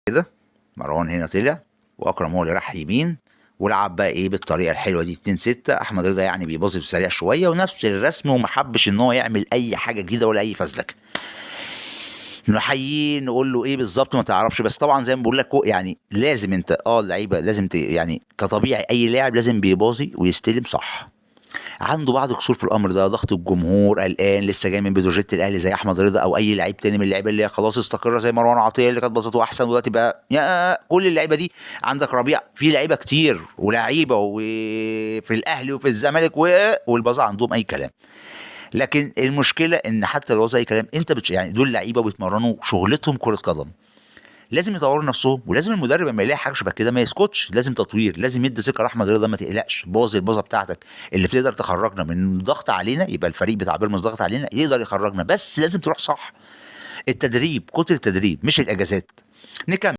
كده مروان هنا طلع واكرم هو اللي راح يمين، ولعب بقى ايه بالطريقه الحلوه دي 2-6. احمد رضا يعني بيباظي بسريع شويه ونفس الرسم، وما حبش ان هو يعمل اي حاجه جديده ولا اي فزلكه. نحييه نقول له ايه بالظبط ما تعرفش، بس طبعا زي ما بقول لك يعني لازم انت اللعيبه لازم يعني كطبيعي اي لاعب لازم بيباظي ويستلم صح. عنده بعض قصور في الامر ده، ضغط الجمهور، قلقان لسه جاي من بتروجيت الاهلي زي احمد رضا او اي لعيب تاني من اللعيبه اللي هي خلاص استقر زي مروان عطيه اللي كانت بساطته احسن ودلوقتي بقى يا كل اللعيبه دي. عندك ربيع، في لعيبه كتير ولاعيبه وفي الاهلي وفي الزمالك والبازا عندهم اي كلام. لكن المشكله ان حتى لو زي كلام انت يعني دول لعيبه بيتمرنوا شغلتهم كره قدم، لازم يطوروا نفسهم، ولازم المدرب لما يلاقي حاجه شبه كده ما يسكتش، لازم تطوير، لازم يدي ثقه لاحمد رضا، ما تقلقش بوظ البوظه بتاعتك اللي بتقدر تخرجنا من ضغط علينا، يبقى الفريق بتاع بيراميدز ضغط علينا يقدر يخرجنا، بس لازم تروح صح. التدريب كتر التدريب مش الاجازات. نكمل.